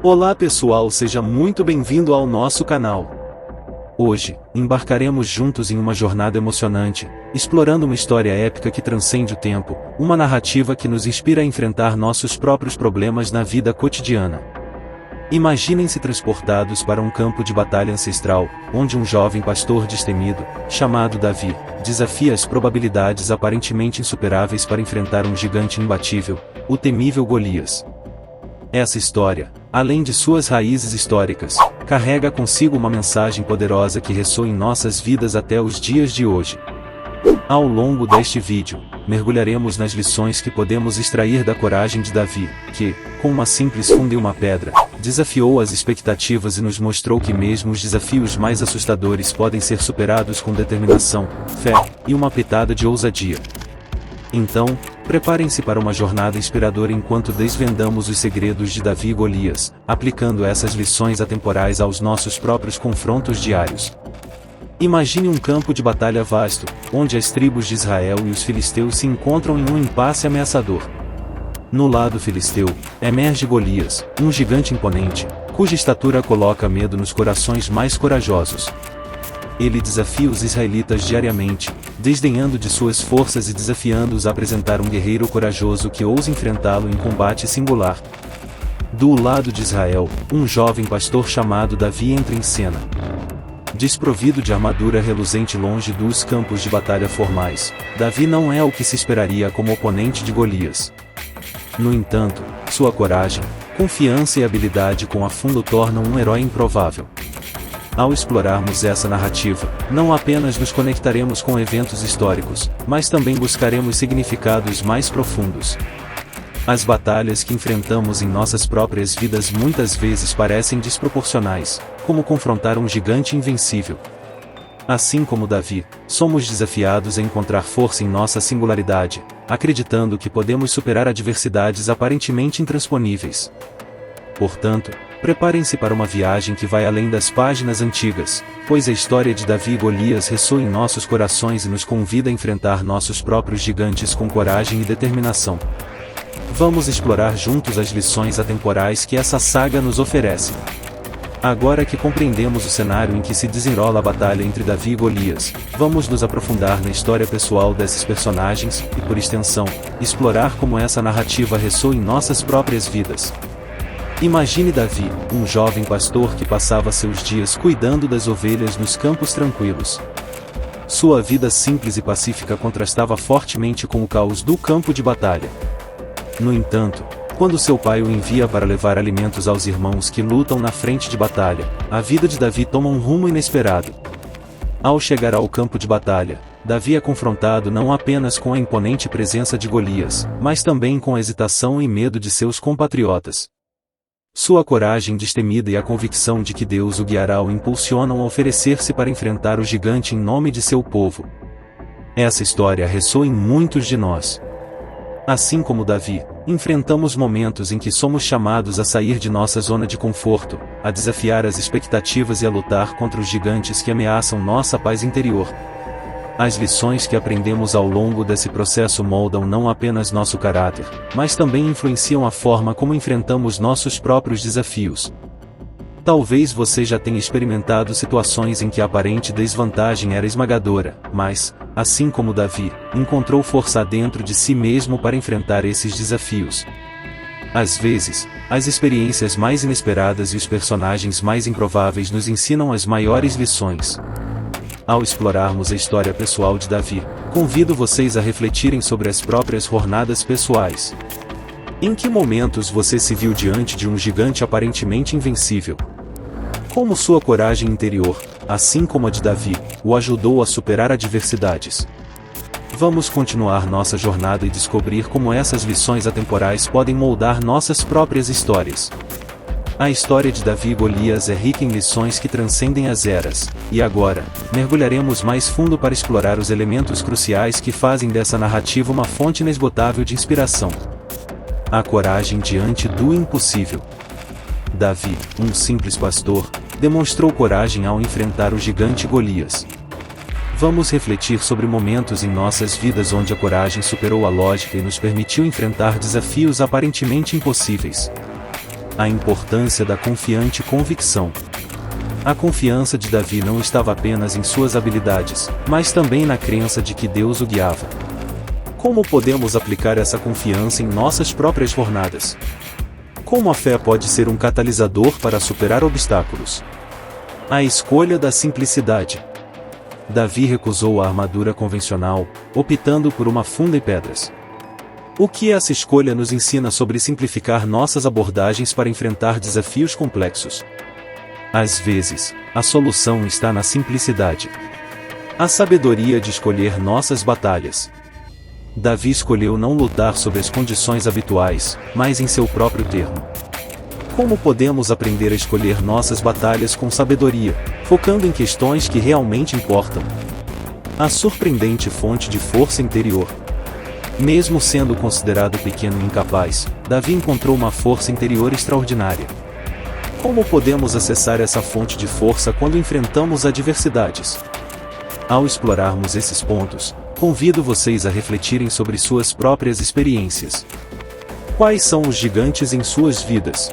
Olá pessoal, seja muito bem-vindo ao nosso canal. Hoje, embarcaremos juntos em uma jornada emocionante, explorando uma história épica que transcende o tempo, uma narrativa que nos inspira a enfrentar nossos próprios problemas na vida cotidiana. Imaginem-se transportados para um campo de batalha ancestral, onde um jovem pastor destemido, chamado Davi, desafia as probabilidades aparentemente insuperáveis para enfrentar um gigante imbatível, o temível Golias. Essa história, além de suas raízes históricas, carrega consigo uma mensagem poderosa que ressoa em nossas vidas até os dias de hoje. Ao longo deste vídeo, mergulharemos nas lições que podemos extrair da coragem de Davi, que, com uma simples funda e uma pedra, desafiou as expectativas e nos mostrou que mesmo os desafios mais assustadores podem ser superados com determinação, fé e uma pitada de ousadia. Então, preparem-se para uma jornada inspiradora enquanto desvendamos os segredos de Davi e Golias, aplicando essas lições atemporais aos nossos próprios confrontos diários. Imagine um campo de batalha vasto, onde as tribos de Israel e os filisteus se encontram em um impasse ameaçador. No lado filisteu, emerge Golias, um gigante imponente, cuja estatura coloca medo nos corações mais corajosos. Ele desafia os israelitas diariamente, desdenhando de suas forças e desafiando-os a apresentar um guerreiro corajoso que ousa enfrentá-lo em combate singular. Do lado de Israel, um jovem pastor chamado Davi entra em cena. Desprovido de armadura reluzente longe dos campos de batalha formais, Davi não é o que se esperaria como oponente de Golias. No entanto, sua coragem, confiança e habilidade com a funda o tornam um herói improvável. Ao explorarmos essa narrativa, não apenas nos conectaremos com eventos históricos, mas também buscaremos significados mais profundos. As batalhas que enfrentamos em nossas próprias vidas muitas vezes parecem desproporcionais, como confrontar um gigante invencível. Assim como Davi, somos desafiados a encontrar força em nossa singularidade, acreditando que podemos superar adversidades aparentemente intransponíveis. Portanto, preparem-se para uma viagem que vai além das páginas antigas, pois a história de Davi e Golias ressoa em nossos corações e nos convida a enfrentar nossos próprios gigantes com coragem e determinação. Vamos explorar juntos as lições atemporais que essa saga nos oferece. Agora que compreendemos o cenário em que se desenrola a batalha entre Davi e Golias, vamos nos aprofundar na história pessoal desses personagens e, por extensão, explorar como essa narrativa ressoa em nossas próprias vidas. Imagine Davi, um jovem pastor que passava seus dias cuidando das ovelhas nos campos tranquilos. Sua vida simples e pacífica contrastava fortemente com o caos do campo de batalha. No entanto, quando seu pai o envia para levar alimentos aos irmãos que lutam na frente de batalha, a vida de Davi toma um rumo inesperado. Ao chegar ao campo de batalha, Davi é confrontado não apenas com a imponente presença de Golias, mas também com a hesitação e medo de seus compatriotas. Sua coragem destemida e a convicção de que Deus o guiará o impulsionam a oferecer-se para enfrentar o gigante em nome de seu povo. Essa história ressoa em muitos de nós. Assim como Davi, enfrentamos momentos em que somos chamados a sair de nossa zona de conforto, a desafiar as expectativas e a lutar contra os gigantes que ameaçam nossa paz interior. As lições que aprendemos ao longo desse processo moldam não apenas nosso caráter, mas também influenciam a forma como enfrentamos nossos próprios desafios. Talvez você já tenha experimentado situações em que a aparente desvantagem era esmagadora, mas, assim como Davi, encontrou força dentro de si mesmo para enfrentar esses desafios. Às vezes, as experiências mais inesperadas e os personagens mais improváveis nos ensinam as maiores lições. Ao explorarmos a história pessoal de Davi, convido vocês a refletirem sobre as próprias jornadas pessoais. Em que momentos você se viu diante de um gigante aparentemente invencível? Como sua coragem interior, assim como a de Davi, o ajudou a superar adversidades? Vamos continuar nossa jornada e descobrir como essas lições atemporais podem moldar nossas próprias histórias. A história de Davi e Golias é rica em lições que transcendem as eras, e agora, mergulharemos mais fundo para explorar os elementos cruciais que fazem dessa narrativa uma fonte inesgotável de inspiração. A coragem diante do impossível. Davi, um simples pastor, demonstrou coragem ao enfrentar o gigante Golias. Vamos refletir sobre momentos em nossas vidas onde a coragem superou a lógica e nos permitiu enfrentar desafios aparentemente impossíveis. A importância da confiante convicção. A confiança de Davi não estava apenas em suas habilidades, mas também na crença de que Deus o guiava. Como podemos aplicar essa confiança em nossas próprias jornadas? Como a fé pode ser um catalisador para superar obstáculos? A escolha da simplicidade. Davi recusou a armadura convencional, optando por uma funda e pedras. O que essa escolha nos ensina sobre simplificar nossas abordagens para enfrentar desafios complexos? Às vezes, a solução está na simplicidade. A sabedoria de escolher nossas batalhas. Davi escolheu não lutar sob as condições habituais, mas em seu próprio termo. Como podemos aprender a escolher nossas batalhas com sabedoria, focando em questões que realmente importam? A surpreendente fonte de força interior. Mesmo sendo considerado pequeno e incapaz, Davi encontrou uma força interior extraordinária. Como podemos acessar essa fonte de força quando enfrentamos adversidades? Ao explorarmos esses pontos, convido vocês a refletirem sobre suas próprias experiências. Quais são os gigantes em suas vidas?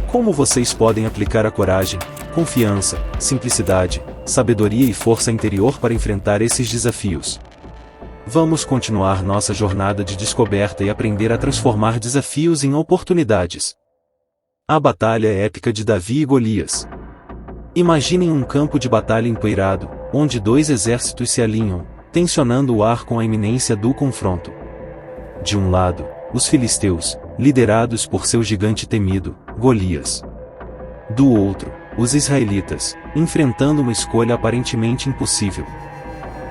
Como vocês podem aplicar a coragem, confiança, simplicidade, sabedoria e força interior para enfrentar esses desafios? Vamos continuar nossa jornada de descoberta e aprender a transformar desafios em oportunidades. A batalha épica de Davi e Golias. Imaginem um campo de batalha empoeirado, onde dois exércitos se alinham, tensionando o ar com a iminência do confronto. De um lado, os filisteus, liderados por seu gigante temido, Golias. Do outro, os israelitas, enfrentando uma escolha aparentemente impossível.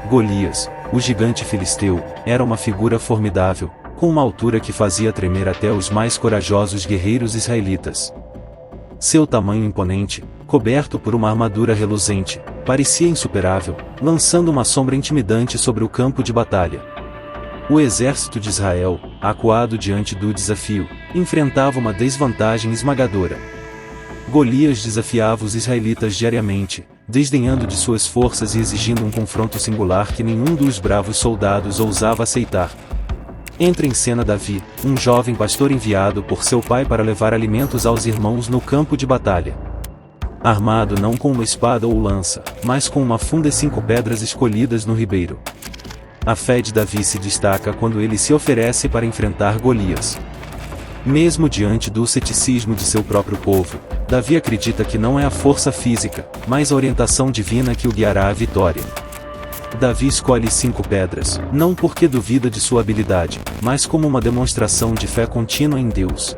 Golias, o gigante filisteu, era uma figura formidável, com uma altura que fazia tremer até os mais corajosos guerreiros israelitas. Seu tamanho imponente, coberto por uma armadura reluzente, parecia insuperável, lançando uma sombra intimidante sobre o campo de batalha. O exército de Israel, acuado diante do desafio, enfrentava uma desvantagem esmagadora. Golias desafiava os israelitas diariamente, desdenhando de suas forças e exigindo um confronto singular que nenhum dos bravos soldados ousava aceitar. Entra em cena Davi, um jovem pastor enviado por seu pai para levar alimentos aos irmãos no campo de batalha. Armado não com uma espada ou lança, mas com uma funda e 5 pedras escolhidas no ribeiro. A fé de Davi se destaca quando ele se oferece para enfrentar Golias. Mesmo diante do ceticismo de seu próprio povo, Davi acredita que não é a força física, mas a orientação divina que o guiará à vitória. Davi escolhe 5 pedras, não porque duvida de sua habilidade, mas como uma demonstração de fé contínua em Deus.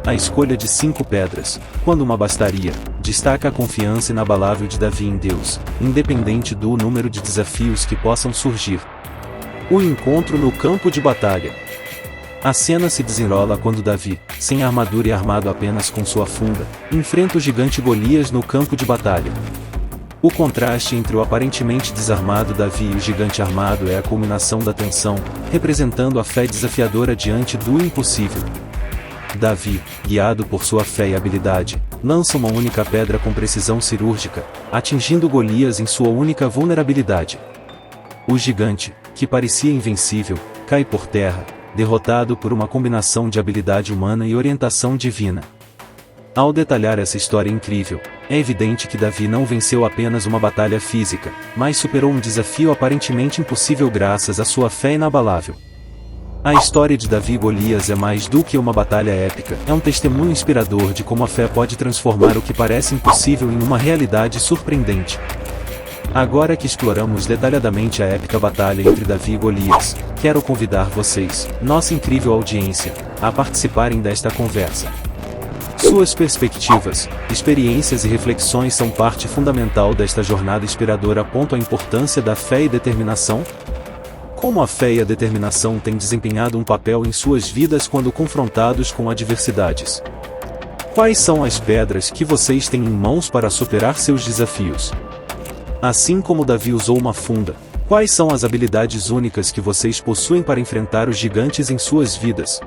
A escolha de 5 pedras, quando uma bastaria, destaca a confiança inabalável de Davi em Deus, independente do número de desafios que possam surgir. O encontro no campo de batalha. A cena se desenrola quando Davi, sem armadura e armado apenas com sua funda, enfrenta o gigante Golias no campo de batalha. O contraste entre o aparentemente desarmado Davi e o gigante armado é a culminação da tensão, representando a fé desafiadora diante do impossível. Davi, guiado por sua fé e habilidade, lança uma única pedra com precisão cirúrgica, atingindo Golias em sua única vulnerabilidade. O gigante, que parecia invencível, cai por terra, derrotado por uma combinação de habilidade humana e orientação divina. Ao detalhar essa história incrível, é evidente que Davi não venceu apenas uma batalha física, mas superou um desafio aparentemente impossível graças à sua fé inabalável. A história de Davi e Golias é mais do que uma batalha épica, é um testemunho inspirador de como a fé pode transformar o que parece impossível em uma realidade surpreendente. Agora que exploramos detalhadamente a épica batalha entre Davi e Golias, quero convidar vocês, nossa incrível audiência, a participarem desta conversa. Suas perspectivas, experiências e reflexões são parte fundamental desta jornada inspiradora. A importância da fé e determinação. Como a fé e a determinação têm desempenhado um papel em suas vidas quando confrontados com adversidades? Quais são as pedras que vocês têm em mãos para superar seus desafios? Assim como Davi usou uma funda, quais são as habilidades únicas que vocês possuem para enfrentar os gigantes em suas vidas?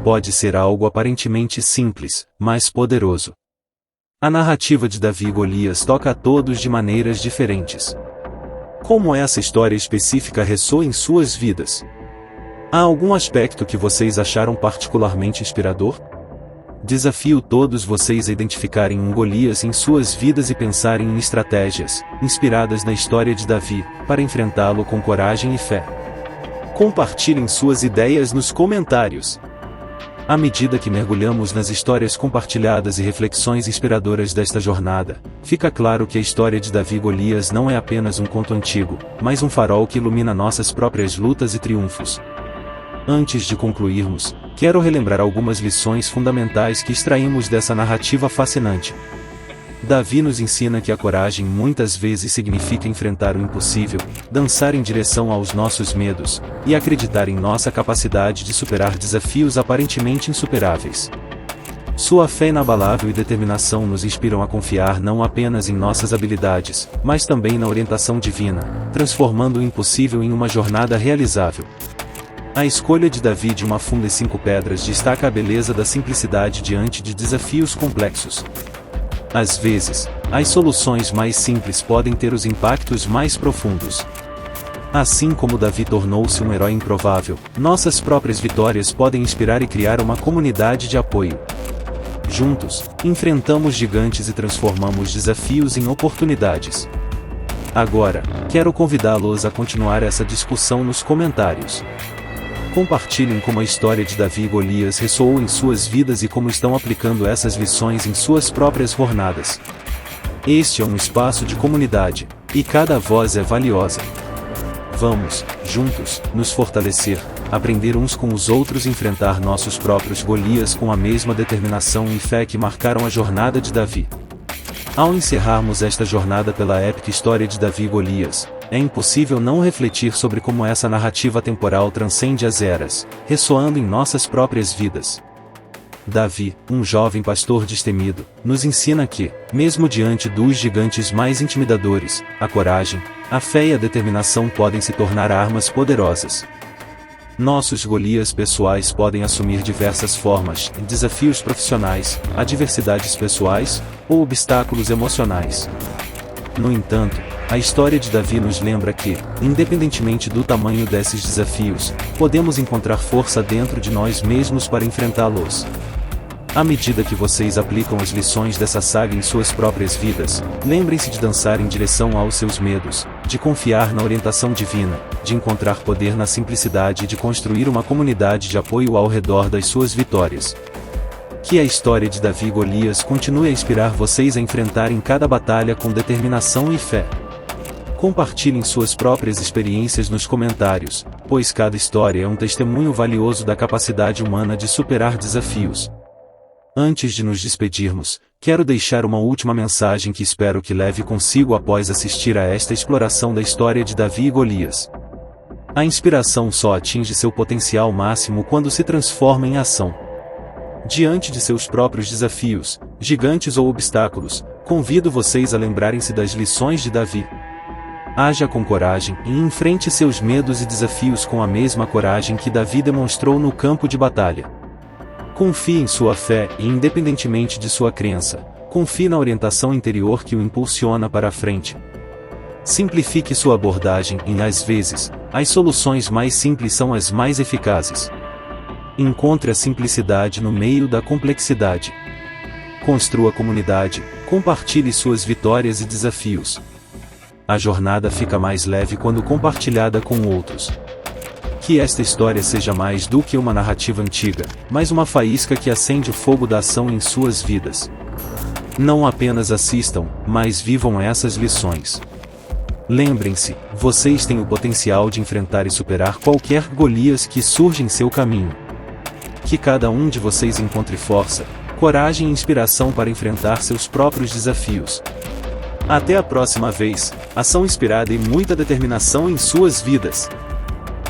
Pode ser algo aparentemente simples, mas poderoso. A narrativa de Davi e Golias toca a todos de maneiras diferentes. Como essa história específica ressoa em suas vidas? Há algum aspecto que vocês acharam particularmente inspirador? Desafio todos vocês a identificarem um Golias em suas vidas e pensarem em estratégias, inspiradas na história de Davi, para enfrentá-lo com coragem e fé. Compartilhem suas ideias nos comentários. À medida que mergulhamos nas histórias compartilhadas e reflexões inspiradoras desta jornada, fica claro que a história de Davi e Golias não é apenas um conto antigo, mas um farol que ilumina nossas próprias lutas e triunfos. Antes de concluirmos, quero relembrar algumas lições fundamentais que extraímos dessa narrativa fascinante. Davi nos ensina que a coragem muitas vezes significa enfrentar o impossível, dançar em direção aos nossos medos, e acreditar em nossa capacidade de superar desafios aparentemente insuperáveis. Sua fé inabalável e determinação nos inspiram a confiar não apenas em nossas habilidades, mas também na orientação divina, transformando o impossível em uma jornada realizável. A escolha de Davi de uma funda e 5 pedras destaca a beleza da simplicidade diante de desafios complexos. Às vezes, as soluções mais simples podem ter os impactos mais profundos. Assim como Davi tornou-se um herói improvável, nossas próprias vitórias podem inspirar e criar uma comunidade de apoio. Juntos, enfrentamos gigantes e transformamos desafios em oportunidades. Agora, quero convidá-los a continuar essa discussão nos comentários. Compartilhem como a história de Davi e Golias ressoou em suas vidas e como estão aplicando essas lições em suas próprias jornadas. Este é um espaço de comunidade, e cada voz é valiosa. Vamos, juntos, nos fortalecer, aprender uns com os outros e enfrentar nossos próprios Golias com a mesma determinação e fé que marcaram a jornada de Davi. Ao encerrarmos esta jornada pela épica história de Davi e Golias, é impossível não refletir sobre como essa narrativa temporal transcende as eras, ressoando em nossas próprias vidas. Davi, um jovem pastor destemido, nos ensina que, mesmo diante dos gigantes mais intimidadores, a coragem, a fé e a determinação podem se tornar armas poderosas. Nossos Golias pessoais podem assumir diversas formas, desafios profissionais, adversidades pessoais, ou obstáculos emocionais. No entanto, a história de Davi nos lembra que, independentemente do tamanho desses desafios, podemos encontrar força dentro de nós mesmos para enfrentá-los. À medida que vocês aplicam as lições dessa saga em suas próprias vidas, lembrem-se de dançar em direção aos seus medos, de confiar na orientação divina, de encontrar poder na simplicidade e de construir uma comunidade de apoio ao redor das suas vitórias. Que a história de Davi e Golias continue a inspirar vocês a enfrentarem cada batalha com determinação e fé. Compartilhem suas próprias experiências nos comentários, pois cada história é um testemunho valioso da capacidade humana de superar desafios. Antes de nos despedirmos, quero deixar uma última mensagem que espero que leve consigo após assistir a esta exploração da história de Davi e Golias. A inspiração só atinge seu potencial máximo quando se transforma em ação. Diante de seus próprios desafios, gigantes ou obstáculos, convido vocês a lembrarem-se das lições de Davi. Haja com coragem e enfrente seus medos e desafios com a mesma coragem que Davi demonstrou no campo de batalha. Confie em sua fé e, independentemente de sua crença, confie na orientação interior que o impulsiona para a frente. Simplifique sua abordagem e, às vezes, as soluções mais simples são as mais eficazes. Encontre a simplicidade no meio da complexidade. Construa comunidade, compartilhe suas vitórias e desafios. A jornada fica mais leve quando compartilhada com outros. Que esta história seja mais do que uma narrativa antiga, mas uma faísca que acende o fogo da ação em suas vidas. Não apenas assistam, mas vivam essas lições. Lembrem-se, vocês têm o potencial de enfrentar e superar qualquer Golias que surja em seu caminho. Que cada um de vocês encontre força, coragem e inspiração para enfrentar seus próprios desafios. Até a próxima vez, ação inspirada e muita determinação em suas vidas.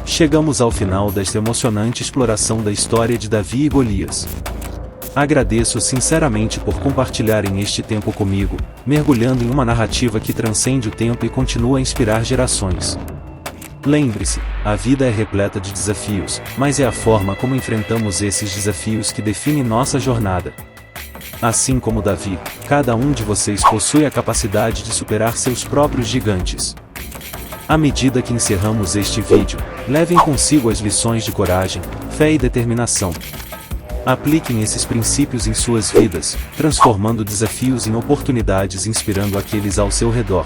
Chegamos ao final desta emocionante exploração da história de Davi e Golias. Agradeço sinceramente por compartilharem este tempo comigo, mergulhando em uma narrativa que transcende o tempo e continua a inspirar gerações. Lembre-se, a vida é repleta de desafios, mas é a forma como enfrentamos esses desafios que define nossa jornada. Assim como Davi, cada um de vocês possui a capacidade de superar seus próprios gigantes. À medida que encerramos este vídeo, levem consigo as lições de coragem, fé e determinação. Apliquem esses princípios em suas vidas, transformando desafios em oportunidades e inspirando aqueles ao seu redor.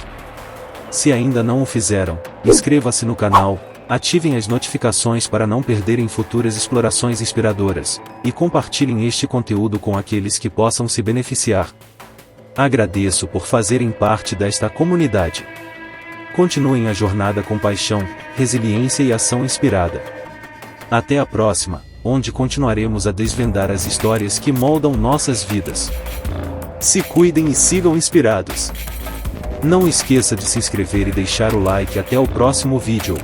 Se ainda não o fizeram, inscreva-se no canal, ativem as notificações para não perderem futuras explorações inspiradoras, e compartilhem este conteúdo com aqueles que possam se beneficiar. Agradeço por fazerem parte desta comunidade. Continuem a jornada com paixão, resiliência e ação inspirada. Até a próxima, onde continuaremos a desvendar as histórias que moldam nossas vidas. Se cuidem e sigam inspirados. Não esqueça de se inscrever e deixar o like. Até o próximo vídeo.